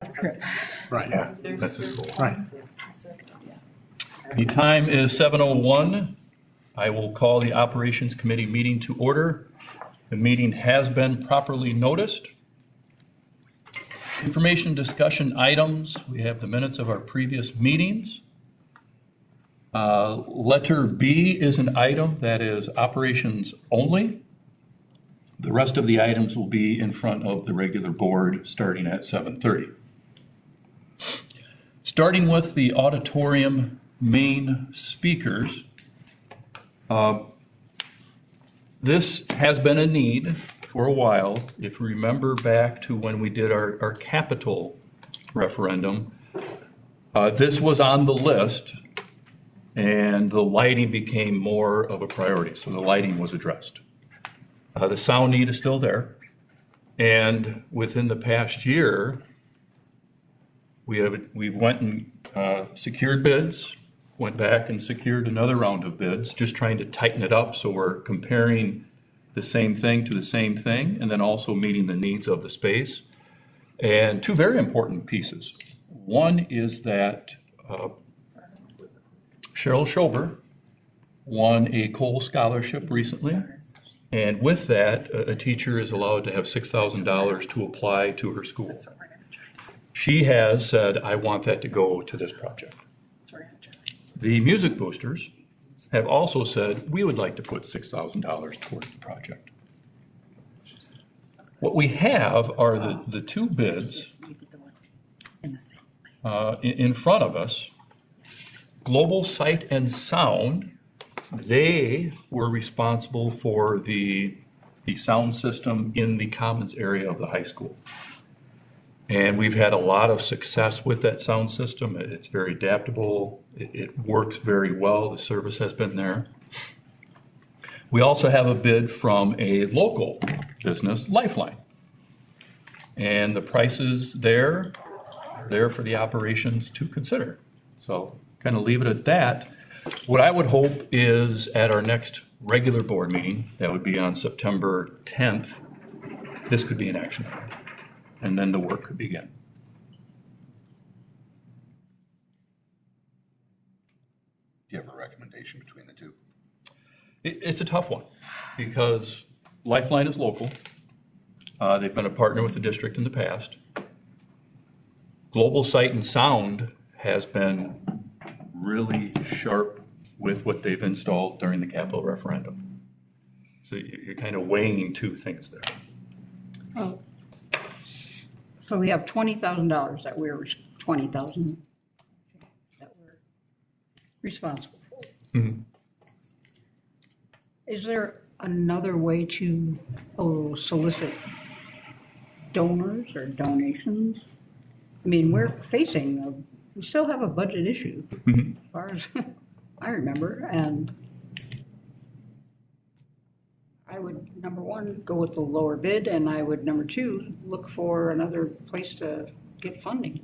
Right. Yeah, that's a school. Right. The time is 7:01. I will call the Operations Committee meeting to order. The meeting has been properly noticed. Information discussion items, we have the minutes of our previous meetings. Letter B is an item that is operations only. The rest of the items will be in front of the regular board starting at 7:30. Starting with the auditorium main speakers. This has been a need for a while. If you remember back to when we did our capital referendum, this was on the list and the lighting became more of a priority. So the lighting was addressed. The sound need is still there. And within the past year, we've went and secured bids, went back and secured another round of bids, just trying to tighten it up so we're comparing the same thing to the same thing and then also meeting the needs of the space. And two very important pieces. One is that Cheryl Schober won a Cole Scholarship recently. And with that, a teacher is allowed to have $6,000 to apply to her school. She has said, I want that to go to this project. The Music Boosters have also said, we would like to put $6,000 towards the project. What we have are the two bids in front of us. Global Sight and Sound, they were responsible for the sound system in the commons area of the high school. And we've had a lot of success with that sound system. It's very adaptable. It works very well. The service has been there. We also have a bid from a local business, Lifeline. And the prices there are there for the operations to consider. So kind of leave it at that. What I would hope is at our next regular board meeting, that would be on September 10th, this could be an action item. And then the work could begin. Do you have a recommendation between the two? It's a tough one because Lifeline is local. They've been a partner with the district in the past. Global Sight and Sound has been really sharp with what they've installed during the capital referendum. So you're kind of weighing two things there. Oh. So we have $20,000 that we're, $20,000 that we're responsible for. Mhm. Is there another way to solicit donors or donations? I mean, we still have a budget issue, Mhm. as far as I remember, and I would, number one, go with the lower bid, and I would, number two, look for another place to get funding.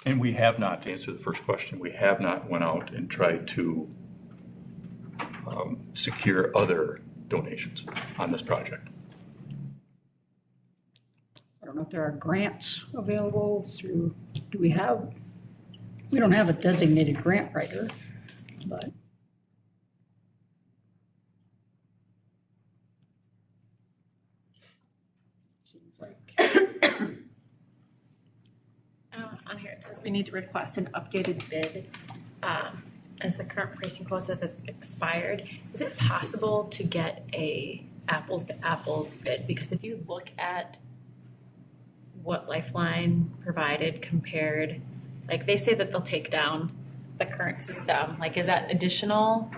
And we have not, to answer the first question, we have not went out and tried to secure other donations on this project. I don't know if there are grants available through, we don't have a designated grant writer, but. Seems like On here, it says we need to request an updated bid as the current pricing quote has expired. Is it possible to get a apples to apples bid? Because if you look at what Lifeline provided compared, like they say that they'll take down the current system, like is that additional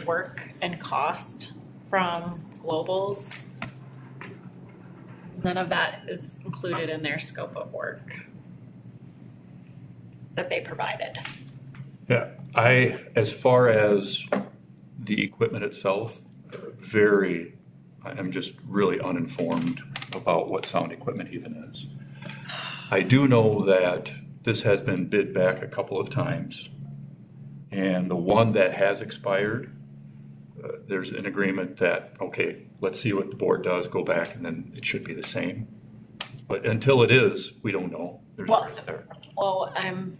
work and cost from Globals? None of that is included in their scope of work that they provided. Yeah, as far as the equipment itself, I'm just really uninformed about what sound equipment even is. I do know that this has been bid back a couple of times, and the one that has expired, there's an agreement that, okay, let's see what the board does, go back, and then it should be the same. But until it is, we don't know. There's a Well- risk there. Well, I'm,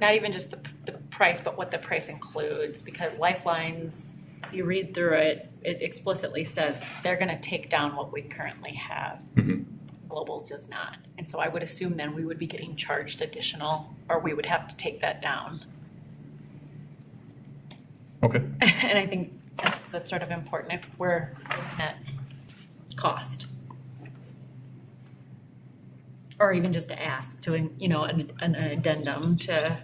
not even just the price, but what the price includes, because Lifelines, you read through it, it explicitly says they're gonna take down what we currently have. Globals does not. And so I would assume then we would be getting charged additional, or we would have to take that down. Okay, And I think that's sort of important if we're looking at cost. Or even just to ask to, you know, an addendum to.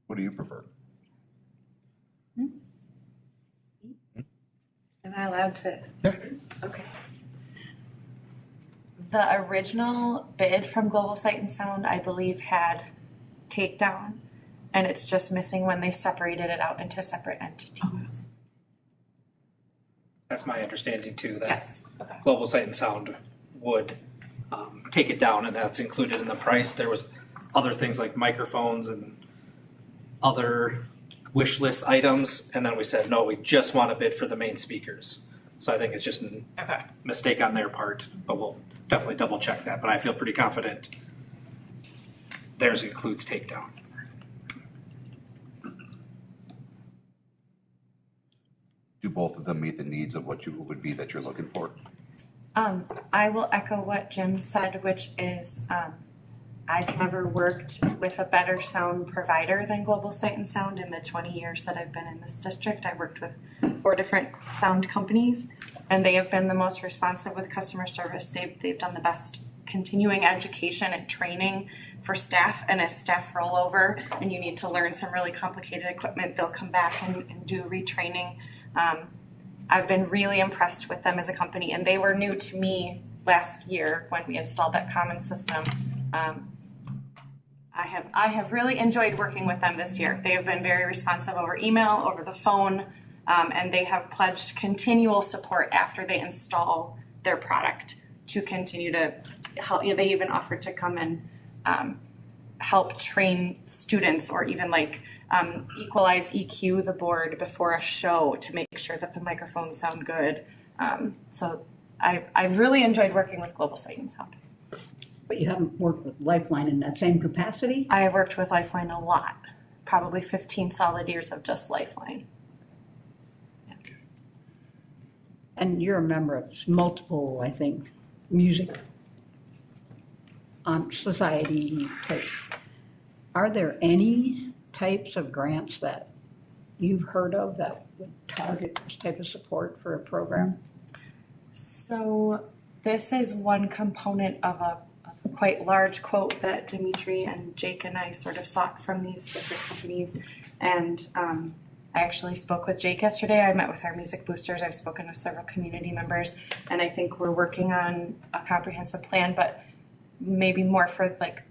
What do you prefer? Am I allowed to? Okay. The original bid from Global Sight and Sound, I believe, had takedown, and it's just missing when they separated it out into separate entities. That's my understanding too, that Yes. Okay. Global Sight and Sound would take it down, and that's included in the price. There was other things like microphones and other wish list items, and then we said, no, we just want to bid for the main speakers. So I think it's just a Okay. mistake on their part, but we'll definitely double check that. But I feel pretty confident theirs includes takedown. Do both of them meet the needs of what you would be that you're looking for? I will echo what Jim said, which is, I've never worked with a better sound provider than Global Sight and Sound in the 20 years that I've been in this district. I worked with 4 different sound companies, and they have been the most responsive with customer service. They've done the best continuing education and training for staff, and as staff roll over and you need to learn some really complicated equipment, they'll come back and do retraining. I've been really impressed with them as a company, and they were new to me last year when we installed that common system. I have really enjoyed working with them this year. They have been very responsive over email, over the phone, and they have pledged continual support after they install their product to continue to help. You know, they even offered to come and help train students, or even like equalize EQ the board before a show to make sure that the microphones sound good. So I've really enjoyed working with Global Sight and Sound. But you haven't worked with Lifeline in that same capacity? I have worked with Lifeline a lot, probably 15 solid years of just Lifeline. And you're a member of multiple, I think, music society type. Are there any types of grants that you've heard of that would target this type of support for a program? So this is one component of a quite large quote that Dimitri and Jake and I sort of sought from these different companies. And I actually spoke with Jake yesterday. I met with our music boosters. I've spoken with several community members, and I think we're working on a comprehensive plan, but maybe more for like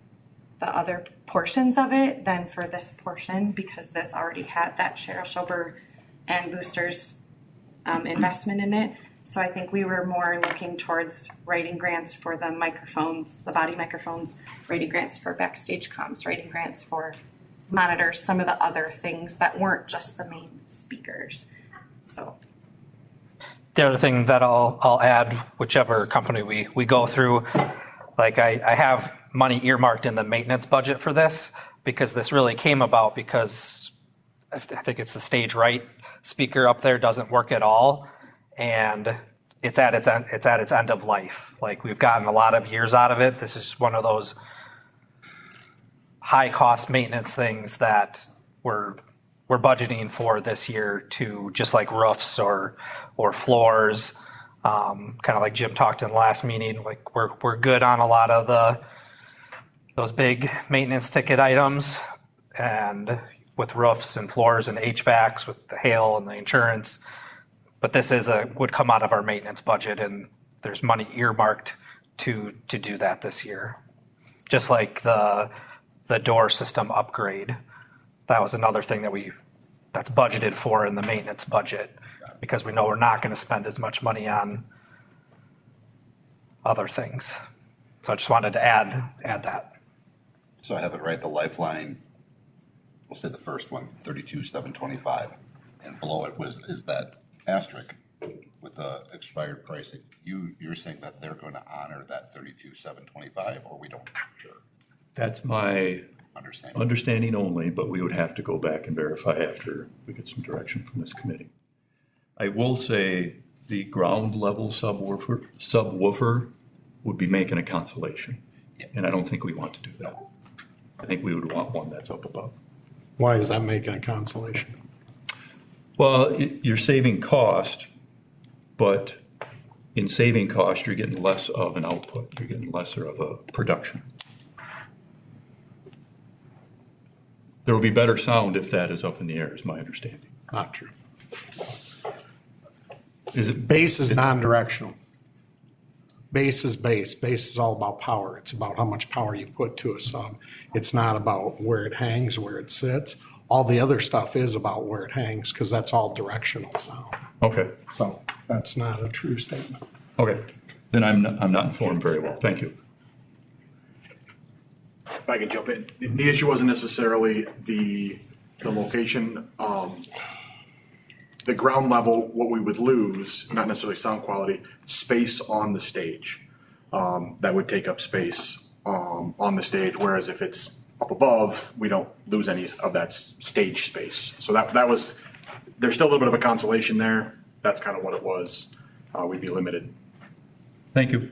the other portions of it than for this portion, because this already had that Cheryl Schober and boosters investment in it. So I think we were more looking towards writing grants for the microphones, the body microphones, writing grants for backstage comms, writing grants for monitors, some of the other things that weren't just the main speakers. So The other thing that I'll add, whichever company we go through, like I have money earmarked in the maintenance budget for this, because this really came about because I think it's the stage right speaker up there doesn't work at all, and it's at its end of life. Like, we've gotten a lot of years out of it. This is just one of those high cost maintenance things that we're budgeting for this year, to just like roofs or floors. Kind of like Jim talked in the last meeting, like we're good on a lot of those big maintenance ticket items, and with roofs and floors and HVACs with the hail and the insurance. But this would come out of our maintenance budget, and there's money earmarked to do that this year. Just like the door system upgrade, that was another thing that's budgeted for in the maintenance budget, because we know we're not gonna spend as much money on other things. So I just wanted to add that. So I have it right, the Lifeline, we'll say the first one, 32,725, and below it is that asterisk with the expired pricing. You're saying that they're going to honor that 32,725, or we don't, sure, That's my understanding only, but we would have to go back and verify after we get some direction from this committee. I will say the ground level subwoofer would be making a consolation. And I don't think we want to do that. I think we would want one that's up above. Why is that making a consolation? Well, you're saving cost, but in saving cost, you're getting less of an output. You're getting lesser of a production. There will be better sound if that is up in the air, is my understanding. Not true. Is it? Bass is non-directional. Bass is bass. Bass is all about power. It's about how much power you put to a sub. It's not about where it hangs, where it sits. All the other stuff is about where it hangs, because that's all directional sound. Okay, So that's not a true statement. okay. Then I'm not informed very well. Thank you. If I could jump in, the issue wasn't necessarily the location. The ground level, what we would lose, not necessarily sound quality, space on the stage. That would take up space on the stage, whereas if it's up above, we don't lose any of that stage space. So that was, there's still a little bit of a consolation there. That's kind of what it was. We'd be limited. Thank you.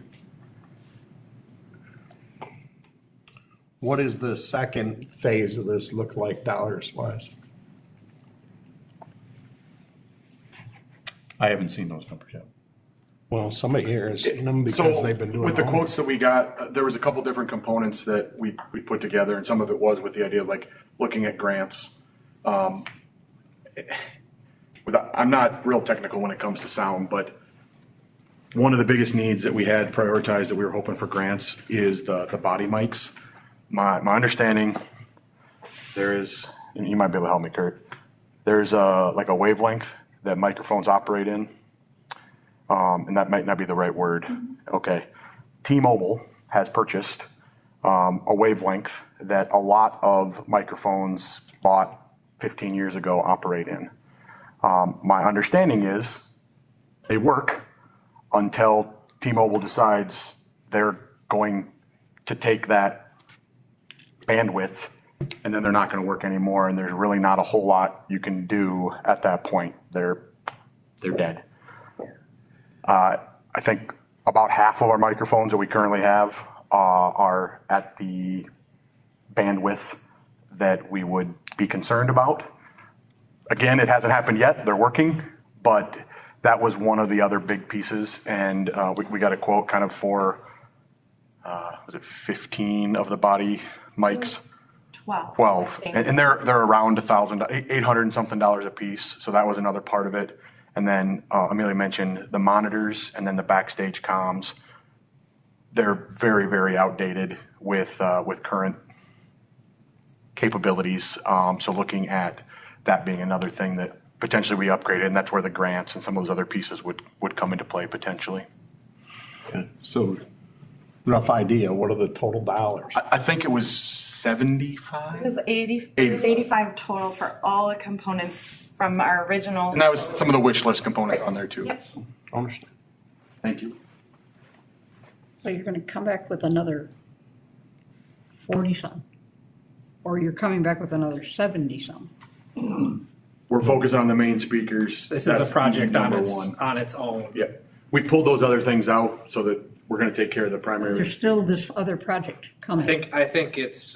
What does the second phase of this look like dollars wise? I haven't seen those numbers yet. Well, somebody here has seen them because So, they've been doing. with the all- quotes that we got, there was a couple different components that we put together, and some of it was with the idea of like looking at grants. I'm not real technical when it comes to sound, but one of the biggest needs that we had prioritized that we were hoping for grants is the body mics. My understanding, there is, and you might be able to help me, Kurt, there's like a wavelength that microphones operate in. And that might not be the right word. Okay. T-Mobile has purchased a wavelength that a lot of microphones bought 15 years ago operate in. My understanding is they work until T-Mobile decides they're going to take that bandwidth and then they're not going to work anymore, and there's really not a whole lot you can do at that point. They're dead. I think about half of our microphones that we currently have are at the bandwidth that we would be concerned about. Again, it hasn't happened yet. They're working, but that was one of the other big pieces. And we got a quote kind of for, was it 15 of the body mics? 12. And they're around $800 and something a piece. So that was another part of it. And then Amelia mentioned the monitors and then the backstage comms. They're very, very outdated with current capabilities. So looking at that being another thing that potentially we upgraded, and that's where the grants and some of those other pieces would come into play potentially. So rough idea, what are the total dollars? I think it was 75. It was 85 total for all the components from our original. And that was some of the wish list components on there too. Yep. Understand. Thank you. So you're gonna come back with another 40-some? Or you're coming back with another 70-some? We're focused on the main speakers. This is That's a project number one. on its own. Yeah, we pulled those other things out so that we're gonna take care of the primary. There's still this other project coming. I think it's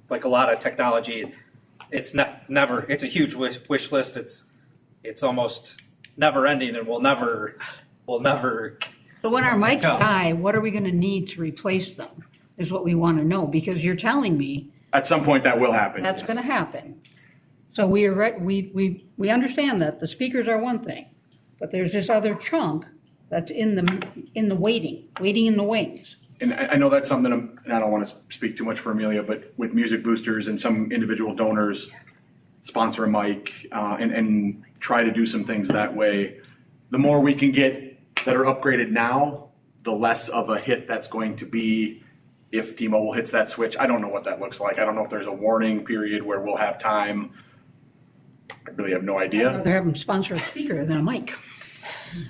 like a lot of technology. It's never. It's a huge wish list. It's almost never ending, and we'll never. So when our mics die, what are we gonna need to replace them, is what we wanna know, because you're telling me At some point, that will happen. that's yes. gonna happen. So we understand that, the speakers are one thing, but there's this other chunk that's in the waiting in the wings. And I know that's something, and I don't want to speak too much for Amelia, but with Music Boosters and some individual donors, sponsor a mic, and try to do some things that way. The more we can get that are upgraded now, the less of a hit that's going to be if T-Mobile hits that switch. I don't know what that looks like. I don't know if there's a warning period where we'll have time. I really have no I'd idea. rather have them sponsor a speaker than a mic.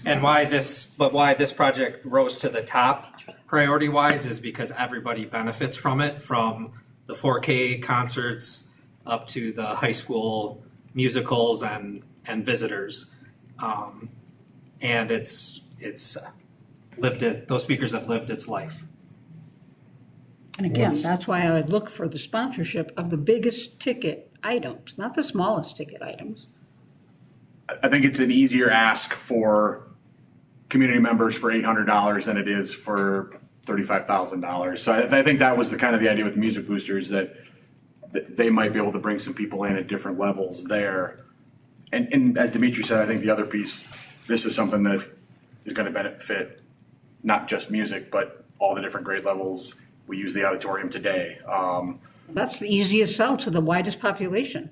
And why this project rose to the top priority wise is because everybody benefits from it, from the 4K concerts up to the high school musicals and visitors. And it's those speakers have lived its life. And again, that's why I would look for the sponsorship of the biggest ticket items, not the smallest ticket items. I think it's an easier ask for community members for $800 than it is for $35,000. So I think that was the kind of the idea with the music boosters, that they might be able to bring some people in at different levels there. And as Dimitri said, I think the other piece, this is something that is going to benefit not just music, but all the different grade levels. We use the auditorium today. That's the easiest sell to the widest population.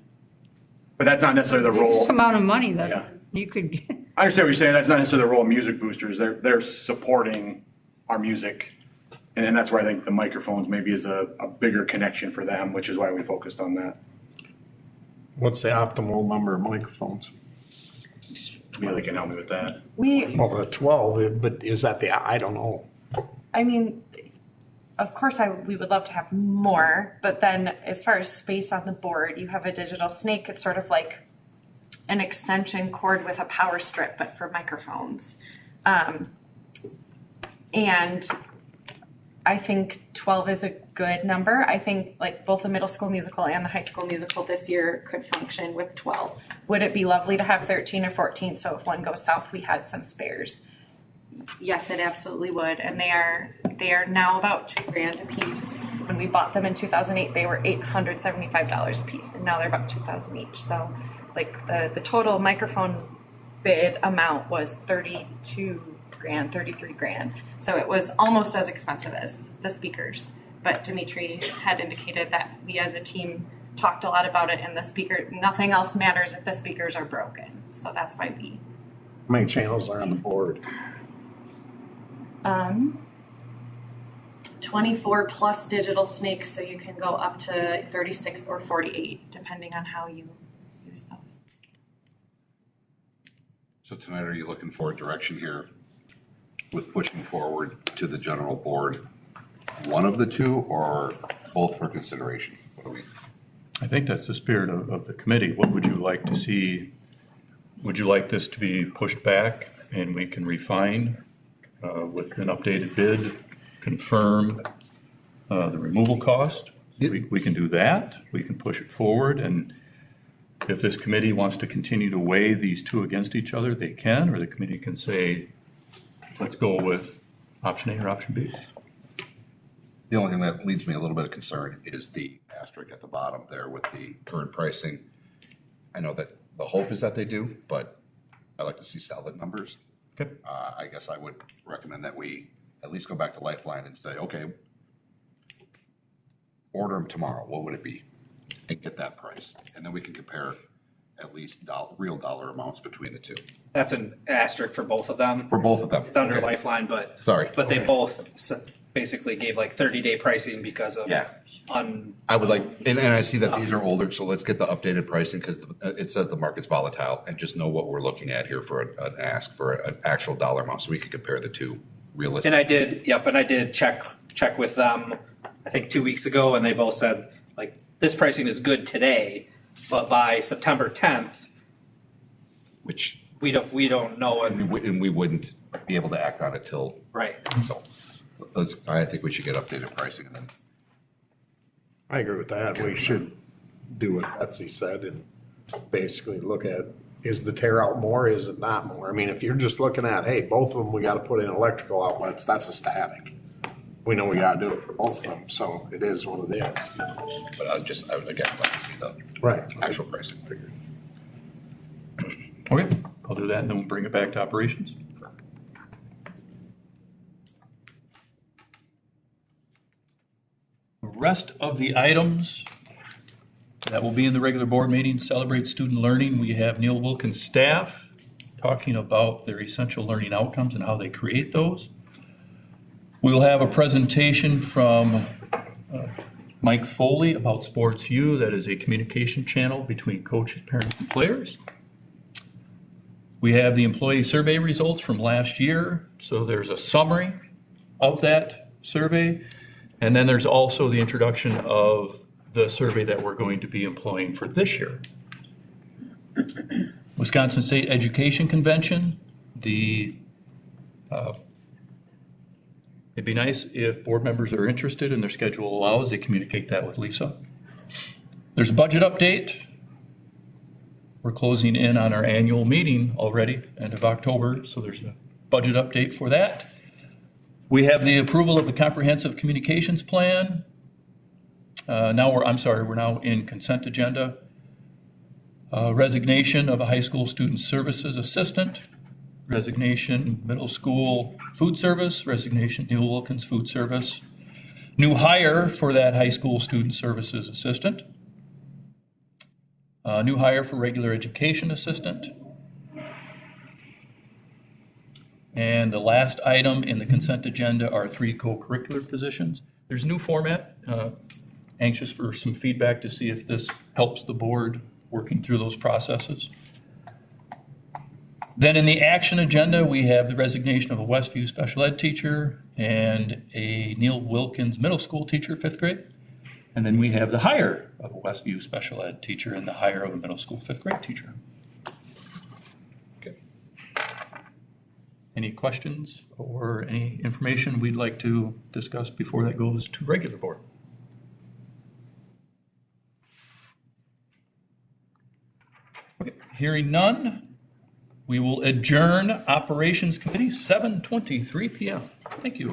But that's not necessarily the Biggest role. amount of money Yeah. that you could, I understand what you're saying. That's not necessarily the role of music boosters. They're supporting our music. And that's where I think the microphones maybe is a bigger connection for them, which is why we focused on that. What's the optimal number of microphones? Maybe they can help me with that. Well, the 12, but is that I don't know. I mean, of course, we would love to have more, but then as far as space on the board, you have a digital snake. It's sort of like an extension cord with a power strip, but for microphones. And I think 12 is a good number. I think like both the middle school musical and the high school musical this year could function with 12. Would it be lovely to have 13 or 14? So if one goes south, we had some spares. Yes, it absolutely would. And they are now about $2,000 a piece. When we bought them in 2008, they were $875 a piece, and now they're about $2,000 each. So like the total microphone bid amount was $32,000, $33,000. So it was almost as expensive as the speakers. But Dimitri had indicated that we as a team talked a lot about it, and nothing else matters if the speakers are broken. So that's why we. How many channels are on the board? 24 plus digital snakes, so you can go up to 36 or 48, depending on how you use those. So tonight, are you looking for a direction here with pushing forward to the general board? One of the two or both for consideration? What do we? I think that's the spirit of the committee. What would you like to see? Would you like this to be pushed back and we can refine with an updated bid, confirm the removal cost? We can do that. We can push it forward. And if this committee wants to continue to weigh these two against each other, they can, or the committee can say, let's go with option A or option B. The only thing that leads me a little bit of concern is the asterisk at the bottom there with the current pricing. I know that the hope is that they do, but I like to see solid numbers. Okay. I guess I would recommend that we at least go back to Lifeline and say, okay, order them tomorrow. What would it be? And get that price. And then we can compare at least real dollar amounts between the two. That's an asterisk for both of them. For both of them. It's under Okay. Lifeline, but. Sorry. But they both basically gave like 30-day pricing because of. Yeah. I would like, and I see that these are older, so let's get the updated pricing because it says the market's volatile and just know what we're looking at here for an ask for an actual dollar amount so we can compare the two realistically. And I did check with them, I think 2 weeks ago, and they both said, like, this pricing is good today, but by September 10th, Which, we don't know. And we wouldn't be able to act on it till, right. so I think we should get updated pricing and then. I agree with that. We should do what Betsy said and basically look at, is the tear out more, is it not more? I mean, if you're just looking at, hey, both of them, we gotta put in electrical outlets, that's a static. We know we gotta do it for both of them, so it is what it is. But I would again like to see the Right. actual pricing figure. Okay, I'll do that and then we'll bring it back to operations. The rest of the items That will be in the regular board meeting, Celebrate Student Learning. We have Neil Wilkins' staff talking about their essential learning outcomes and how they create those. We'll have a presentation from Mike Foley about Sports U. That is a communication channel between coaches, parents, and players. We have the employee survey results from last year. So there's a summary of that survey. And then there's also the introduction of the survey that we're going to be employing for this year. Wisconsin State Education Convention, it'd be nice if board members are interested and their schedule allows, they communicate that with Lisa. There's a budget update. We're closing in on our annual meeting already, end of October, so there's a budget update for that. We have the approval of the comprehensive communications plan. We're now in consent agenda. Resignation of a high school student services assistant, resignation middle school food service, resignation Neil Wilkins food service, new hire for that high school student services assistant, new hire for regular education assistant. And the last item in the consent agenda are 3 co-curricular positions. There's a new format. Anxious for some feedback to see if this helps the board working through those processes. Then in the action agenda, we have the resignation of a Westview special ed teacher and a Neil Wilkins middle school teacher, 5th grade. And then we have the hire of a Westview special ed teacher and the hire of a middle school 5th grade teacher. Okay. Any questions or any information we'd like to discuss before that goes to regular board? Okay, hearing none, we will adjourn Operations Committee, 7:23 p.m. Thank you.